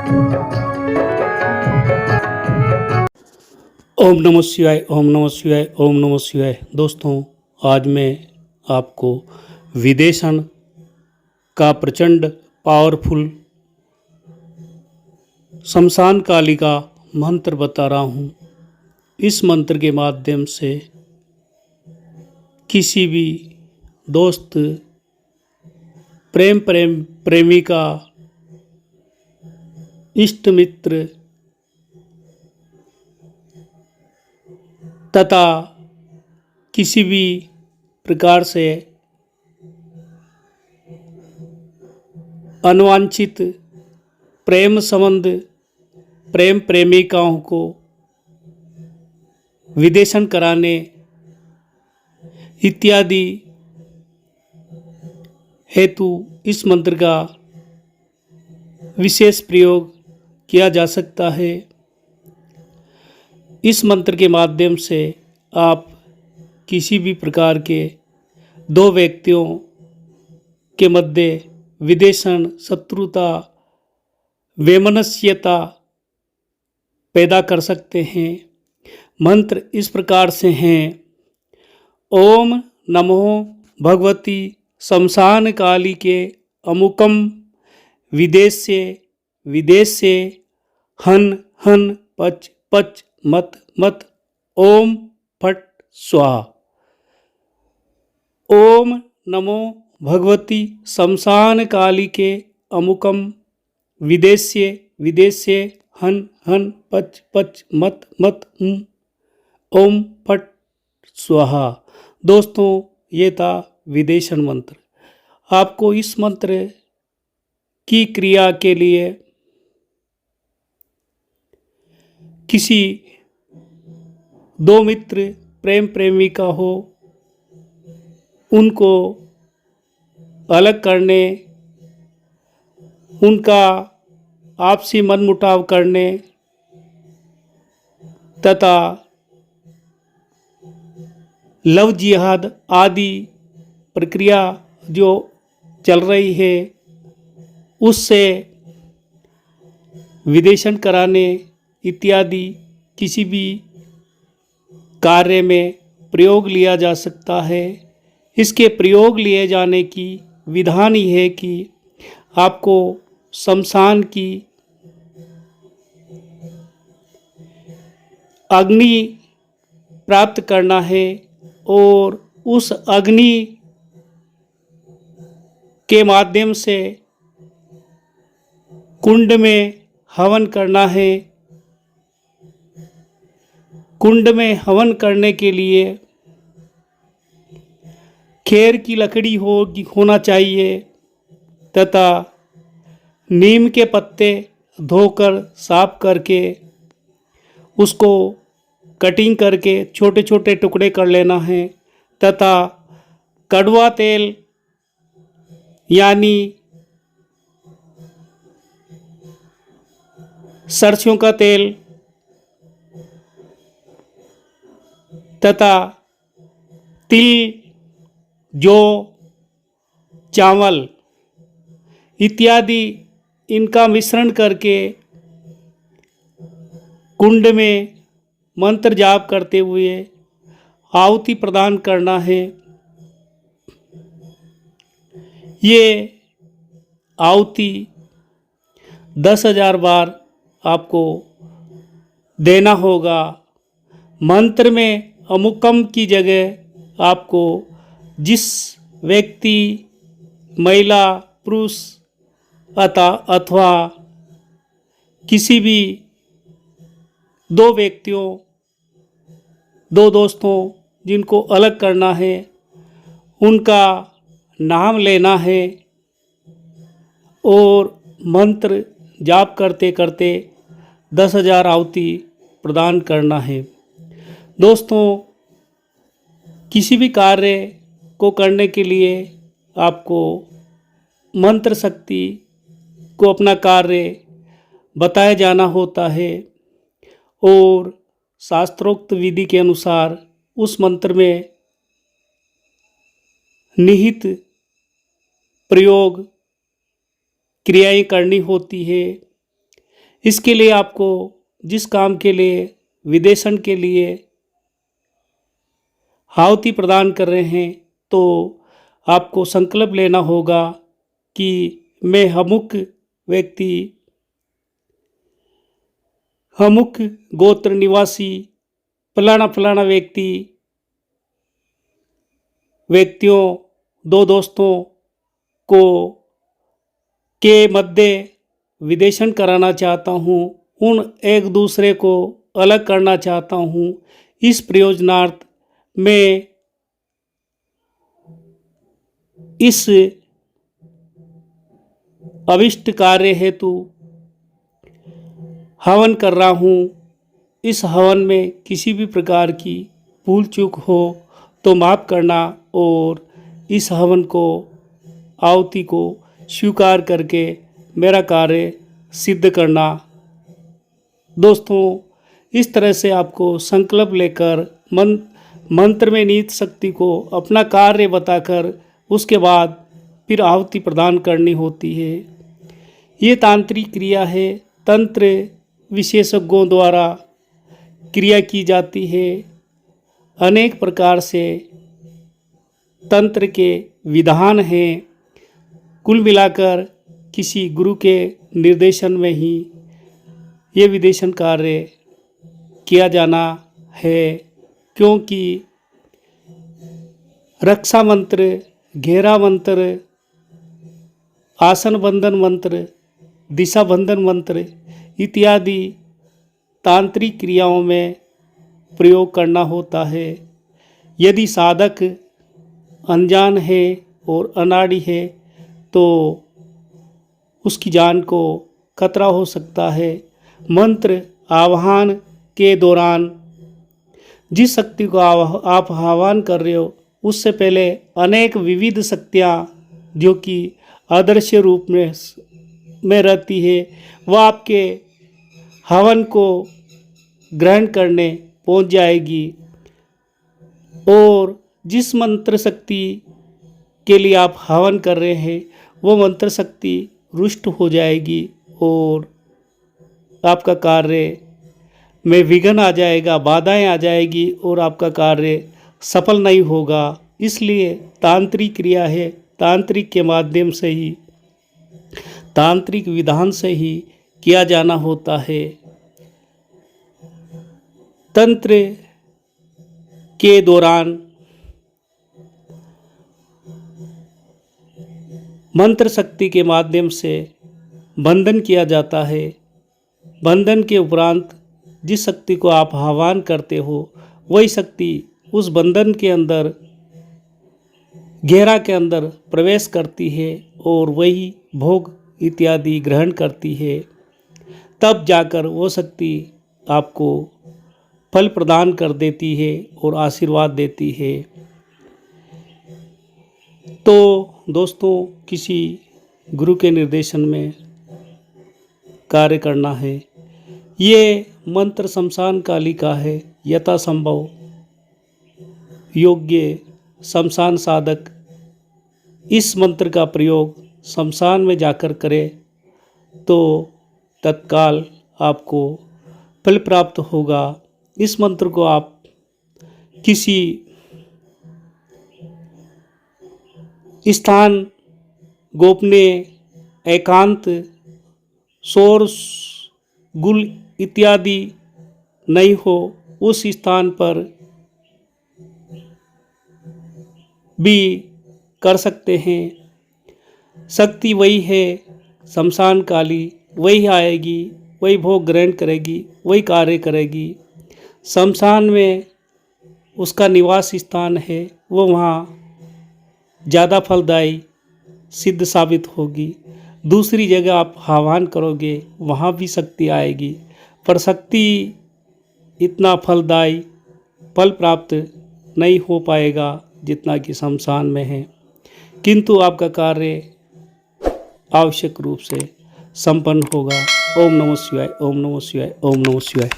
ओम नमः शिवाय, ओम नमः शिवाय, ओम नमः शिवाय। दोस्तों, आज मैं आपको विदेशन का प्रचंड पावरफुल शमशान काली का मंत्र बता रहा हूँ। इस मंत्र के माध्यम से किसी भी दोस्त, प्रेमिका, इष्ट मित्र तथा किसी भी प्रकार से अनवांछित प्रेम संबंध, प्रेम प्रेमिकाओं को विदेशन कराने इत्यादि हेतु इस मंत्र का विशेष प्रयोग किया जा सकता है। इस मंत्र के माध्यम से आप किसी भी प्रकार के दो व्यक्तियों के मध्य विदेशन, शत्रुता, वैमनस्यता पैदा कर सकते हैं। मंत्र इस प्रकार से हैं: ओम नमो भगवती शमशान काली के अमुकम विदेश्य हन हन पच पच मत मत ओम फट स्वाहा। ओम नमो भगवती शमशान काली के अमुकम विदेश्य हन हन पच पच मत मत ओम फट स्वाहा। दोस्तों, ये था विदेशन मंत्र। आपको इस मंत्र की क्रिया के लिए किसी दो मित्र, प्रेम प्रेमिका हो, उनको अलग करने, उनका आपसी मनमुटाव करने तथा लव जिहाद आदि प्रक्रिया जो चल रही है उससे विदेशन कराने इत्यादि किसी भी कार्य में प्रयोग लिया जा सकता है। इसके प्रयोग लिए जाने की विधान ही है कि आपको शमशान की अग्नि प्राप्त करना है और उस अग्नि के माध्यम से कुंड में हवन करना है। कुंड में हवन करने के लिए खेर की लकड़ी होना चाहिए तथा नीम के पत्ते धोकर साफ करके उसको कटिंग करके छोटे छोटे टुकड़े कर लेना है तथा कड़वा तेल यानी सरसों का तेल तथा तिल, जौ, चावल इत्यादि इनका मिश्रण करके कुंड में मंत्र जाप करते हुए आहुति प्रदान करना है। ये आहुति 10,000 बार आपको देना होगा। मंत्र में अमुकम की जगह आपको जिस व्यक्ति, महिला, पुरुष अथवा किसी भी दो व्यक्तियों, दो दोस्तों जिनको अलग करना है उनका नाम लेना है और मंत्र जाप करते करते 10,000 आहुति प्रदान करना है। दोस्तों, किसी भी कार्य को करने के लिए आपको मंत्र शक्ति को अपना कार्य बताया जाना होता है और शास्त्रोक्त विधि के अनुसार उस मंत्र में निहित प्रयोग क्रियाएं करनी होती है। इसके लिए आपको जिस काम के लिए विदेशन के लिए आहुति प्रदान कर रहे हैं तो आपको संकल्प लेना होगा कि मैं अमुक व्यक्ति, अमुक गोत्र निवासी फलाना फलाना व्यक्तियों, दो दोस्तों को के मध्य विदेशन कराना चाहता हूँ, उन एक दूसरे को अलग करना चाहता हूँ। इस प्रयोजनार्थ मैं इस अभिष्ट कार्य हेतु हवन कर रहा हूँ। इस हवन में किसी भी प्रकार की भूल चूक हो तो माफ़ करना और इस हवन को, आहुति को स्वीकार करके मेरा कार्य सिद्ध करना। दोस्तों, इस तरह से आपको संकल्प लेकर मंत्र में निहित शक्ति को अपना कार्य बताकर उसके बाद फिर आहुति प्रदान करनी होती है। ये तांत्रिक क्रिया है, तंत्र विशेषज्ञों द्वारा क्रिया की जाती है। अनेक प्रकार से तंत्र के विधान हैं। कुल मिलाकर किसी गुरु के निर्देशन में ही ये विदेशन कार्य किया जाना है, क्योंकि रक्षा मंत्र, घेरा मंत्र, आसन बंधन मंत्र, दिशा बंधन मंत्र इत्यादि तांत्रिक क्रियाओं में प्रयोग करना होता है। यदि साधक अनजान है और अनाड़ी है तो उसकी जान को खतरा हो सकता है। मंत्र आह्वान के दौरान जिस शक्ति को आप आह्वान कर रहे हो उससे पहले अनेक विविध शक्तियाँ जो कि अदृश्य रूप में रहती है वह आपके हवन को ग्रहण करने पहुंच जाएगी और जिस मंत्र शक्ति के लिए आप हवन कर रहे हैं वो मंत्र शक्ति रुष्ट हो जाएगी और आपका कार्य में विघ्न आ जाएगा, बाधाएं आ जाएगी और आपका कार्य सफल नहीं होगा। इसलिए तांत्रिक क्रिया है, तांत्रिक के माध्यम से ही, तांत्रिक विधान से ही किया जाना होता है। तंत्र के दौरान मंत्र शक्ति के माध्यम से बंधन किया जाता है। बंधन के उपरांत जिस शक्ति को आप आह्वान करते हो वही शक्ति उस बंधन के अंदर, घेरा के अंदर प्रवेश करती है और वही भोग इत्यादि ग्रहण करती है। तब जाकर वो शक्ति आपको फल प्रदान कर देती है और आशीर्वाद देती है। तो दोस्तों, किसी गुरु के निर्देशन में कार्य करना है। ये मंत्र शमशान काली का है। यथासंभव योग्य शमशान साधक इस मंत्र का प्रयोग शमशान में जाकर करे तो तत्काल आपको फल प्राप्त होगा। इस मंत्र को आप किसी स्थान, गोपनीय, एकांत, शोर गुल इत्यादि नहीं हो उस स्थान पर भी कर सकते हैं। शक्ति वही है, शमशान काली वही आएगी, वही भोग ग्रहण करेगी, वही कार्य करेगी। शमशान में उसका निवास स्थान है, वो वहाँ ज़्यादा फलदायी सिद्ध साबित होगी। दूसरी जगह आप आह्वान करोगे वहाँ भी शक्ति आएगी, पर शक्ति इतना फलदायी फल प्राप्त नहीं हो पाएगा जितना कि शमशान में है, किंतु आपका कार्य आवश्यक रूप से संपन्न होगा। ओम नमः शिवाय, ओम नमः शिवाय, ओम नमः शिवाय।